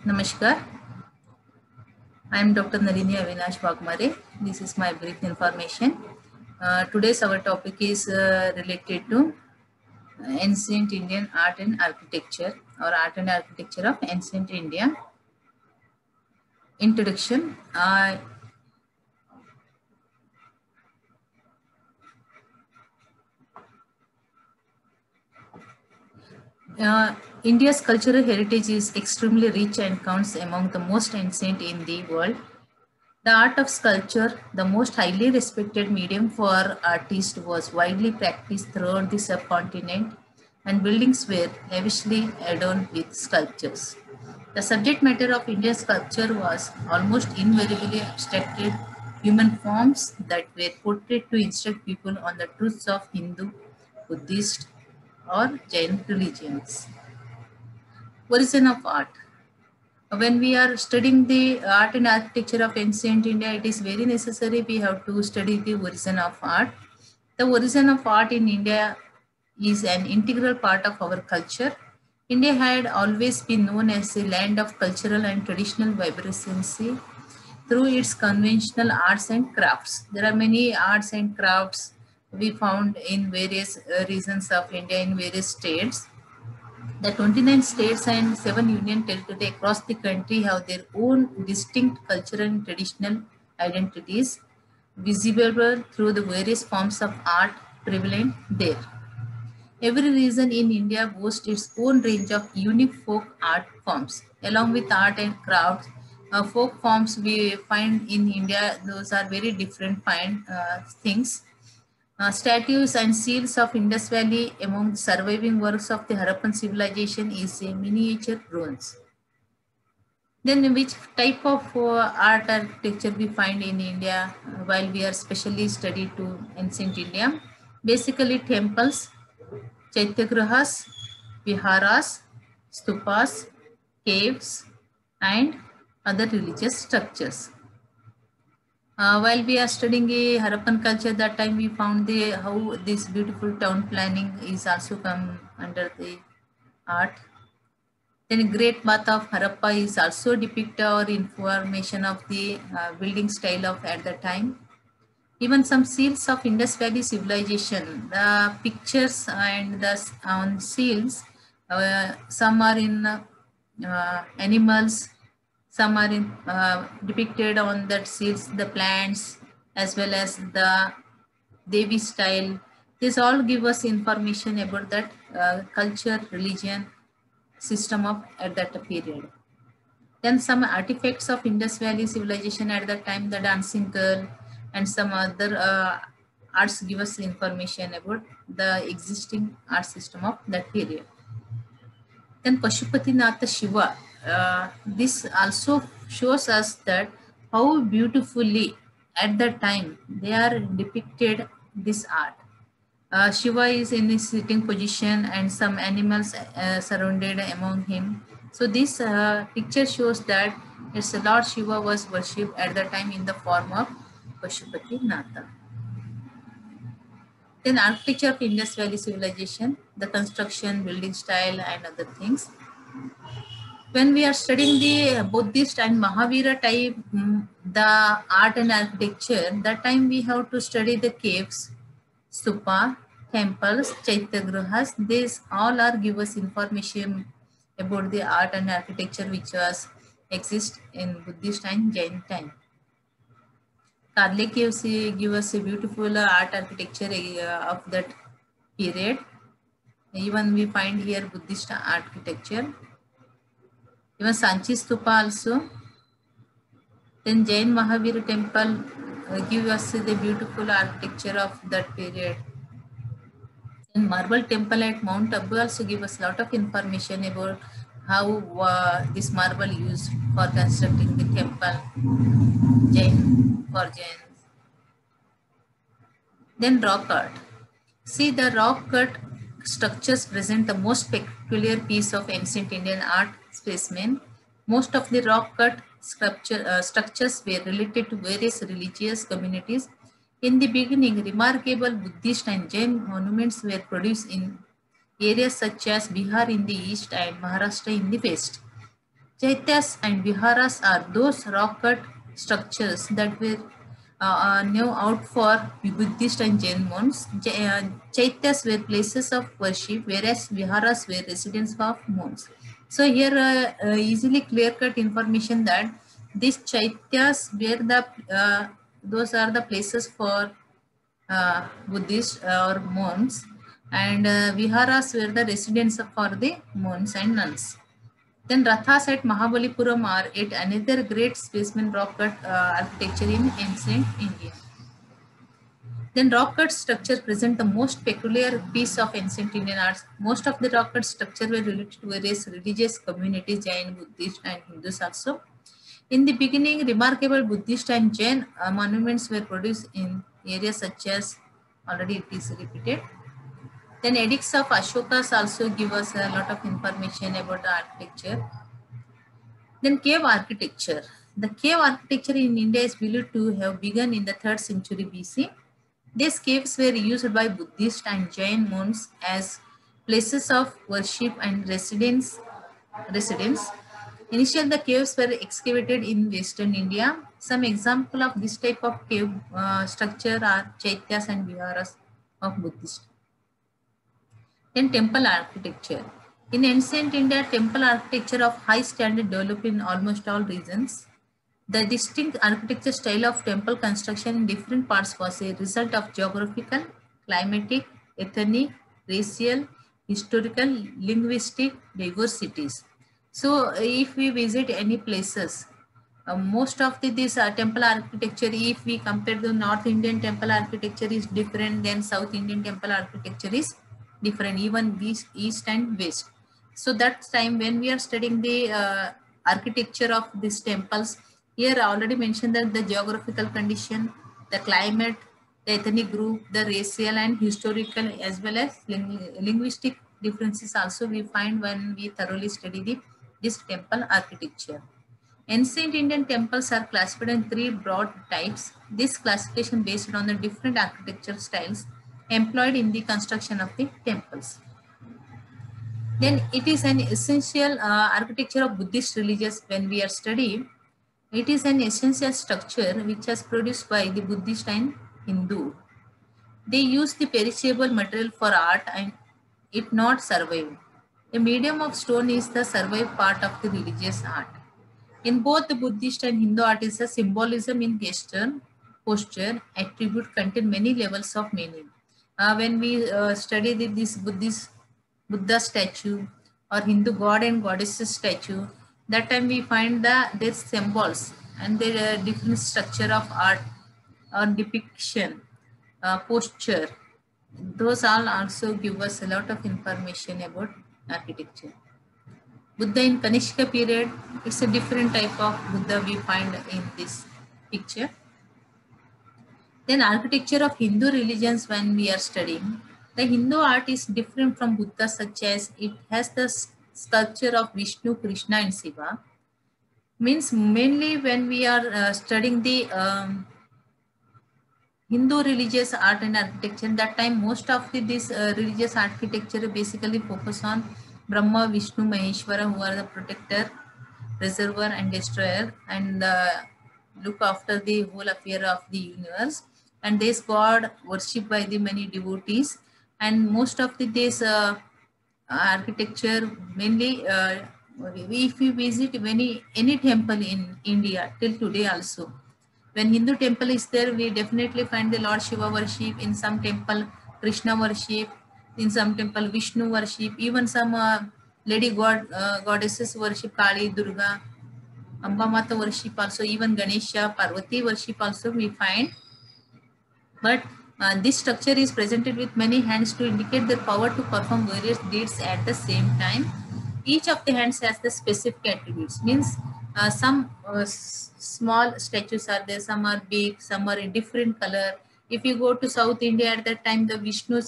Namaskar. I am Dr. Nalini Avinash Wagmare. This is my brief information. Today's our topic is related to ancient Indian art and architecture or art and architecture of ancient India. Introduction. India's cultural heritage is extremely rich and counts among the most ancient in the world. The art of sculpture, the most highly respected medium for artists, was widely practiced throughout the subcontinent, and buildings were lavishly adorned with sculptures. The subject matter of Indian sculpture was almost invariably abstracted human forms that were portrayed to instruct people on the truths of Hindu, Buddhist, or Jain religions. Origin of art. When we are studying the art and architecture of ancient India, it is very necessary we have to study the origin of art. The origin of art in India is an integral part of our culture. India had always been known as a land of cultural and traditional vibrancy through its conventional arts and crafts. There are many arts and crafts we found in various regions of India in various states. The 29 states and 7 union territories across the country have their own distinct cultural and traditional identities, visible through the various forms of art prevalent there. Every region in India boasts its own range of unique folk art forms. Along with art and crafts, folk forms we find in India, those are very different things. Statues and seals of Indus Valley among the surviving works of the Harappan civilization is a miniature bronze. Then which type of art architecture we find in India while we are specially studied to ancient India? Basically temples, Chaityagrahas, viharas, stupas, caves, and other religious structures. While we are studying a Harappan culture, that time we found how this beautiful town planning is also come under the art. Then Great Bath of Harappa is also depict or information of the building style of at the time. Even some seals of Indus Valley civilization, the pictures and the on seals, some are in animals, some are in, depicted on that seals, the plants as well as the Devi style. This all give us information about that culture, religion, system of at that period. Then some artifacts of Indus Valley civilization at that time, the dancing girl and some other arts give us information about the existing art system of that period. Then Pashupatinath Shiva. This also shows us that how beautifully at that time they are depicted this art. Shiva is in his sitting position and some animals surrounded among him. So this picture shows that it's Lord Shiva was worshipped at the time in the form of Pashupati Natha. Then architecture of Indus Valley civilization, the construction, building style and other things. When we are studying the Buddhist and Mahavira type, the art and architecture, that time we have to study the caves, stupa, temples, chaityagrahas. These all are give us information about the art and architecture which was exist in Buddhist and Jain time. Karle caves give us a beautiful art architecture of that period. Even we find here Buddhist architecture. Even Sanchi Stupa also. Then Jain Mahavir temple give us the beautiful architecture of that period. And marble temple at Mount Abu also give us a lot of information about how this marble used for constructing the temple for Jains. Then rock art. See, the rock cut structures present the most peculiar piece of ancient Indian art specimen. Most of the rock cut structures were related to various religious communities. In the beginning, remarkable Buddhist and Jain monuments were produced in areas such as Bihar in the east and Maharashtra in the west. Chaityas and viharas are those rock-cut structures that were now out for Buddhist and Jain monks. Chaityas were places of worship, whereas viharas were residence of monks. So here, easily clear-cut information that these chaityas were the those are the places for Buddhist or monks, and viharas were the residence for the monks and nuns. Then Rathas at Mahabalipuram are yet another great specimen rock cut architecture in ancient India. Then rock cut structures present the most peculiar piece of ancient Indian arts. Most of the rock cut structure were related to various religious communities, Jain, Buddhist and Hindus also. In the beginning, remarkable Buddhist and Jain monuments were produced in areas such as, already it is repeated. Then edicts of Ashokas also give us a lot of information about the architecture. Then cave architecture. The cave architecture in India is believed to have begun in the 3rd century BC. These caves were used by Buddhist and Jain monks as places of worship and residence. Initially, the caves were excavated in Western India. Some example of this type of cave structure are chaityas and viharas of Buddhist. Then temple architecture. In ancient India, temple architecture of high standard developed in almost all regions. The distinct architecture style of temple construction in different parts was a result of geographical, climatic, ethnic, racial, historical, linguistic diversities. So if we visit any places, most of this temple architecture, if we compare the North Indian temple architecture is different than South Indian temple architecture is different, even east and west. So that time when we are studying the architecture of these temples, here I already mentioned that the geographical condition, the climate, the ethnic group, the racial and historical as well as linguistic differences also we find when we thoroughly study this temple architecture. Ancient Indian temples are classified in 3 broad types. This classification based on the different architecture styles employed in the construction of the temples. Then it is an essential architecture of Buddhist religions when we are studying. It is an essential structure which is produced by the Buddhist and Hindu. They use the perishable material for art and it not survive. A medium of stone is the survive part of the religious art. In both the Buddhist and Hindu art is a symbolism in gesture, posture, attribute contain many levels of meaning. When we study this Buddhist Buddha statue or Hindu god and goddesses statue, that time we find their symbols and their different structure of art or depiction, posture. Those all also give us a lot of information about architecture. Buddha in Kanishka period, it's a different type of Buddha we find in this picture. Then architecture of Hindu religions when we are studying, the Hindu art is different from Buddha, such as it has the sculpture of Vishnu, Krishna and Shiva. Means mainly when we are studying the Hindu religious art and architecture, that time most of this religious architecture basically focus on Brahma, Vishnu, Maheshwara, who are the protector, preserver and destroyer, and look after the whole affair of the universe. And this god worshipped by the many devotees. And most of this architecture mainly, if you visit any temple in India till today also, when Hindu temple is there, we definitely find the Lord Shiva worship, in some temple Krishna worship, in some temple Vishnu worship, even some lady goddesses worship, Kali, Durga, Amba Mata worship also, even Ganesha, Parvati worship also we find. But this structure is presented with many hands to indicate their power to perform various deeds at the same time. Each of the hands has the specific attributes. Means some small statues are there, some are big, some are in different color. If you go to South India at that time, the Vishnu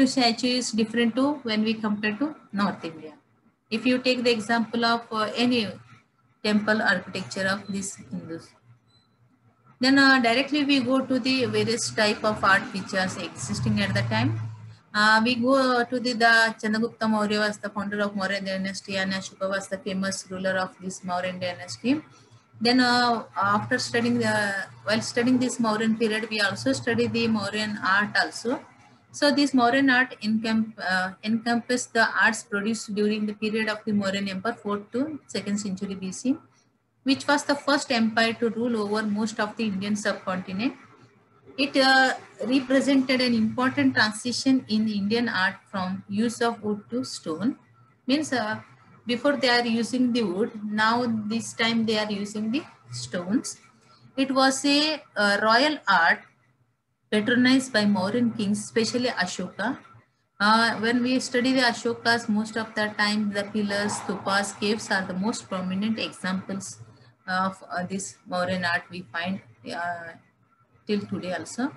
statue is different to when we compare to North India. If you take the example of any temple architecture of these Hindus. Then directly we go to the various type of art which are existing at the time. We go to the Chandragupta Maurya was the founder of Maurya dynasty, and Ashoka was the famous ruler of this Mauryan dynasty. Then after studying while studying this Mauryan period, we also study the Mauryan art also. So this Mauryan art encompass the arts produced during the period of the Mauryan Empire, 4th to 2nd century BC, which was the first empire to rule over most of the Indian subcontinent. It represented an important transition in Indian art from use of wood to stone. Means before they are using the wood, now this time they are using the stones. It was a royal art patronized by Mauryan kings, especially Ashoka. When we study the Ashokas, most of the time the pillars, stupas, caves are the most prominent examples of this Mauryan art we find till today also.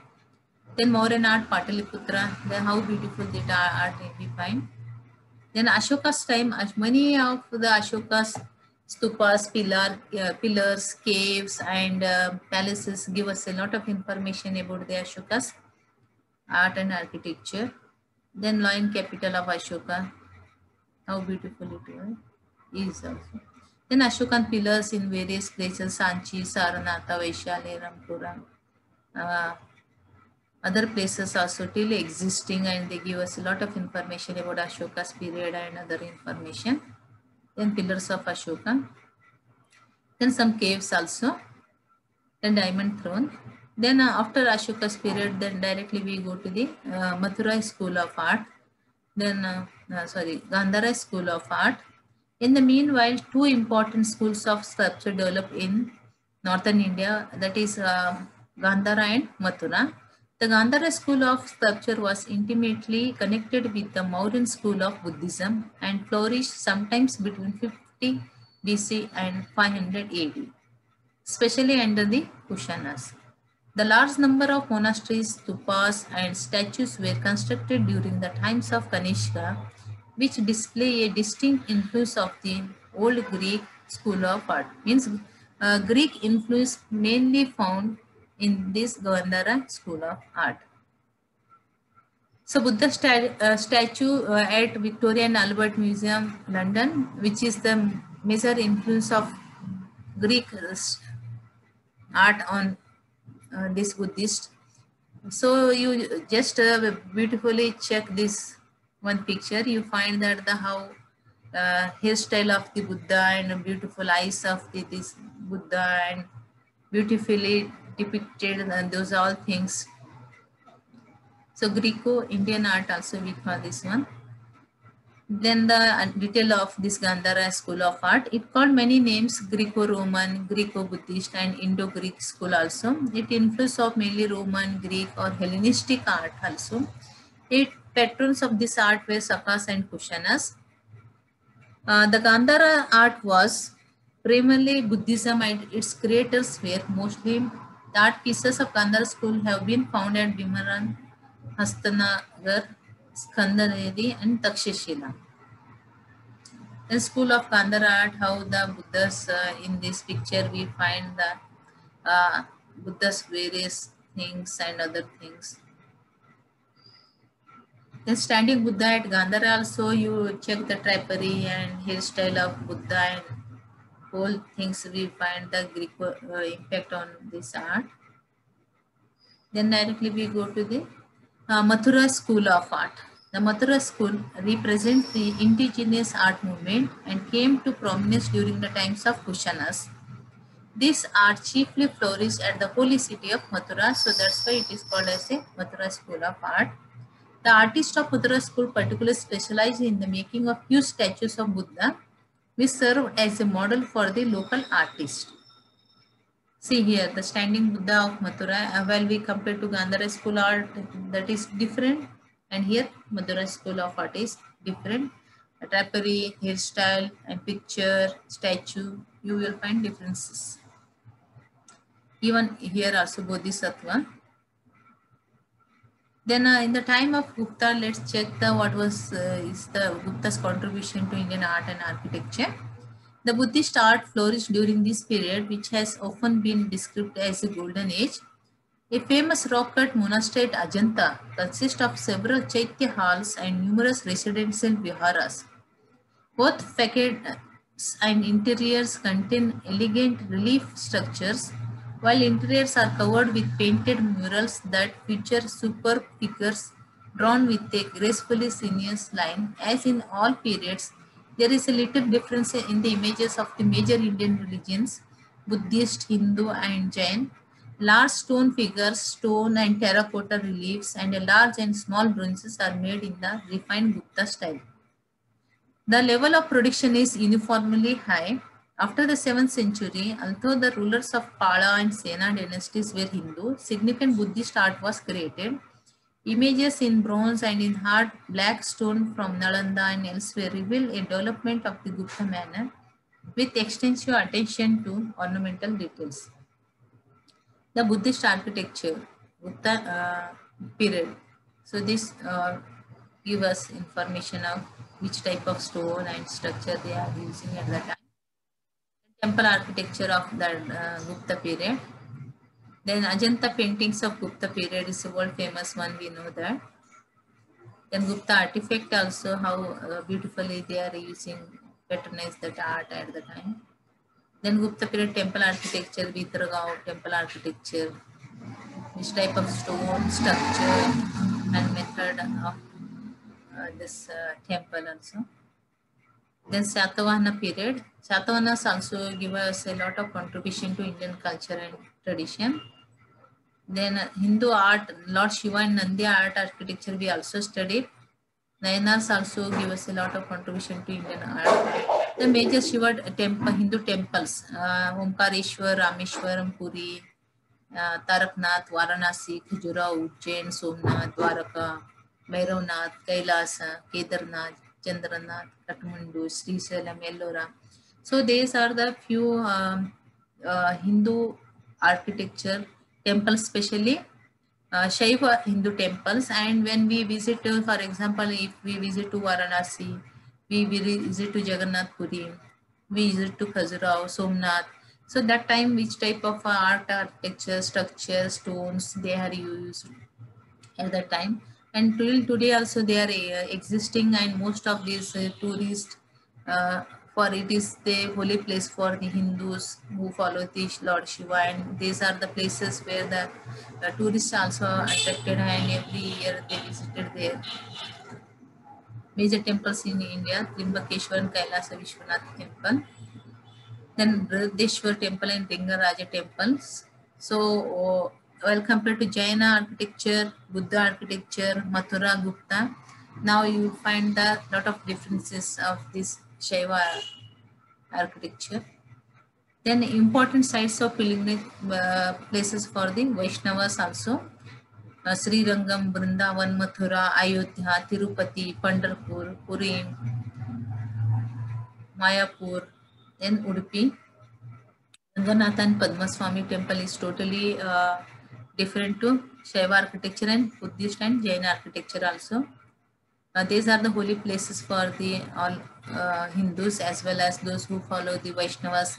Then Mauryan art, Pataliputra, then how beautiful the art we find. Then Ashoka's time, many of the Ashoka's stupas, pillars, caves, and palaces give us a lot of information about the Ashoka's art and architecture. Then lion capital of Ashoka, how beautiful it is also. Then Ashokan pillars in various places, Sanchi, Saranatha, Vaishali, Rampura. Other places are still existing, and they give us a lot of information about Ashoka's period and other information. Then pillars of Ashoka. Then some caves also. Then diamond throne. Then after Ashoka's period, then directly we go to the Mathura School of Art. Then, Gandhara School of Art. In the meanwhile, two important schools of sculpture developed in northern India, that is Gandhara and Mathura. The Gandhara school of sculpture was intimately connected with the Mauryan school of Buddhism and flourished sometimes between 50 BC and 500 AD, especially under the Kushanas. The large number of monasteries, stupas, and statues were constructed during the times of Kanishka, which display a distinct influence of the old Greek school of art. Means Greek influence mainly found in this Gandhara school of art. So Buddha statue at Victoria and Albert Museum, London, which is the major influence of Greek art on this Buddhist. So you just beautifully check this one picture. You find that the how hairstyle of the Buddha and beautiful eyes of this Buddha and beautifully depicted, and those all things. So Greco-Indian art also we call this one. Then the detail of this Gandhara school of art. It called many names: Greco-Roman, Greco-Buddhist, and Indo-Greek school also. It influence of mainly Roman, Greek, or Hellenistic art also. It patrons of this art were Sakas and Kushanas. The Gandhara art was primarily Buddhism, and its creators were mostly the art pieces of Gandhara school have been found at Bimaran, Hastanagar, Skandaredi, and Takshashila. The school of Gandhara art, how the Buddhas in this picture we find the Buddha's various things and other things. Then standing Buddha at Gandhara also, you check the drapery and hairstyle of Buddha and whole things we find the Greek impact on this art. Then directly we go to the Mathura school of art. The Mathura school represents the indigenous art movement and came to prominence during the times of Kushanas. This art chiefly flourished at the holy city of Mathura, so that's why it is called as a Mathura school of art. The artists of Mathura school particularly specialized in the making of huge statues of Buddha, which served as a model for the local artists. See here, the standing Buddha of Mathura, while we compare to Gandhara school art, that is different, and here Mathura school of art is different. A drapery, hairstyle, and picture, statue, you will find differences. Even here also Bodhisattva. Then in the time of Gupta, let's check what was is the Gupta's contribution to Indian art and architecture. The Buddhist art flourished during this period, which has often been described as a golden age. A famous rock-cut monastery at Ajanta consists of several chaitya halls and numerous residential viharas. Both facades and interiors contain elegant relief structures, while interiors are covered with painted murals that feature superb figures drawn with a gracefully sinuous line. As in all periods, there is a little difference in the images of the major Indian religions, Buddhist, Hindu, and Jain. Large stone figures, stone and terracotta reliefs, and a large and small bronzes are made in the refined Gupta style. The level of production is uniformly high. After the 7th century, although the rulers of Pala and Sena dynasties were Hindu, significant Buddhist art was created. Images in bronze and in hard black stone from Nalanda and elsewhere reveal a development of the Gupta manner with extensive attention to ornamental details. The Buddhist architecture, Gupta period. So this give us information of which type of stone and structure they are using at that time. The temple architecture of the Gupta period. Then Ajanta paintings of Gupta period is a world famous one, we know that. Then Gupta artifact also, how beautifully they are using, patronize that art at the time. Then Gupta period temple architecture, Vitragaon temple architecture, which type of stone structure and method of this temple also. Then Satavahana period. Satavahanas also give us a lot of contribution to Indian culture and tradition. Then Hindu art, Lord Shiva and Nandya art architecture we also studied. Nayanars also give us a lot of contribution to Indian art. The major Shiva temple, Hindu temples, Omkareshwar, Rameshwaram, Puri, Taraknath, Varanasi, Khajuraho, Ujjain, Somnath, Dwaraka, Bhairavnath, Kailasa, Kedarnath, Chandranath, Kathmandu, Srisalam, Ellora. So these are the few Hindu architecture temples, especially Shaiva Hindu temples. And when we visit, for example, if we visit to Varanasi, we visit to Jagannath Puri, we visit to Khajuraho, Somnath. So that time, which type of art, architecture, structure, stones they are used at that time. And till today also they are existing, and most of these tourists, for it is the holy place for the Hindus who follow the Lord Shiva, and these are the places where the tourists also attracted, and every year they visited there. Major temples in India, Trimbakeshwar and Kailasa Vishwanath temple. Then Brihadeshwar temple and Lingaraja temples. So well, compared to Jaina architecture, Buddha architecture, Mathura, Gupta, now you find the lot of differences of this Shaiva architecture. Then important sites of pilgrimage places for the Vaishnavas also. Sri Rangam, Vrindavan, Mathura, Ayodhya, Tirupati, Pandharpur, Puri, Mayapur, then Udupi. Ranganatha and Padmaswamy temple is totally different to Shaiva architecture and Buddhist and Jain architecture also. These are the holy places for the all Hindus as well as those who follow the Vaishnavas.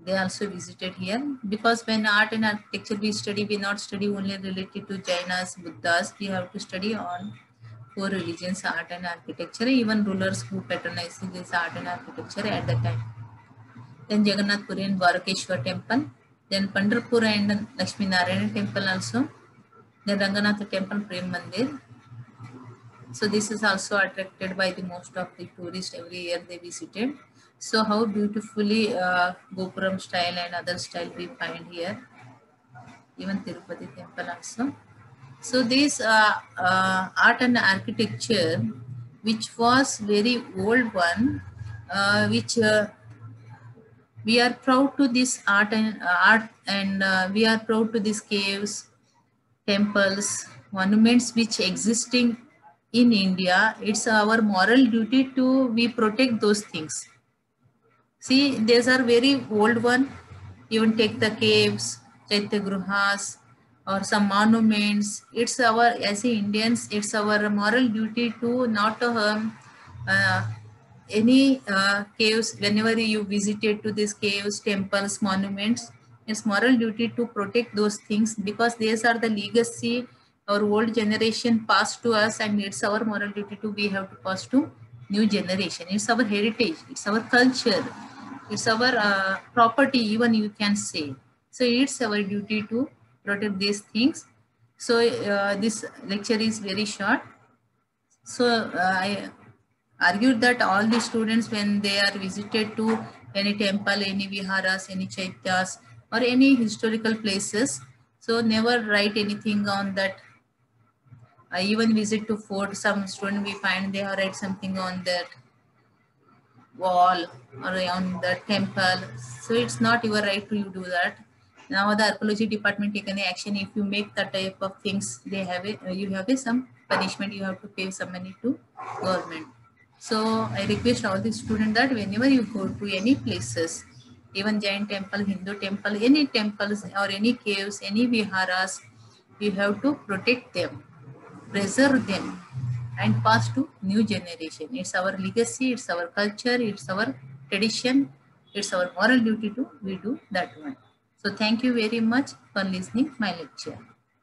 They also visited here, because when art and architecture we study, we not study only related to Jainas, Buddhas. We have to study on 4 religions, art and architecture, even rulers who patronize this art and architecture at that time. Then Jagannath Puri and Dwarakeshwar temple. Then Pandharpur and Lakshmi Narayana temple also. Then Ranganatha temple, Prem Mandir. So this is also attracted by the most of the tourists every year they visited. So how beautifully Gopuram style and other style we find here. Even Tirupati temple also. So this art and architecture, which was very old one, which we are proud to this art and we are proud to these caves, temples, monuments which existing in India. It's our moral duty to we protect those things. See, these are very old one. Even take the caves, Chaitya Gruhas, or some monuments. It's our, as Indians, it's our moral duty to not any caves. Whenever you visited to these caves, temples, monuments, It's moral duty to protect those things because these are the legacy our old generation passed to us, and it's our moral duty to we have to pass to new generation. It's our heritage, it's our culture, it's our property, even you can say. So it's our duty to protect these things. So this lecture is very short. So I argued that all the students, when they are visited to any temple, any viharas, any chaityas, or any historical places, so never write anything on that. I even visit to fort, some student we find they have write something on that wall or on the temple. So it's not your right to you do that. Now the archaeology department take any action if you make that type of things. They have a you have a some punishment. You have to pay some money to government. So I request all the students that whenever you go to any places, even Jain temple, Hindu temple, any temples or any caves, any viharas, you have to protect them, preserve them, and pass to new generation. It's our legacy, it's our culture, it's our tradition, it's our moral duty to we do that one. So thank you very much for listening my lecture.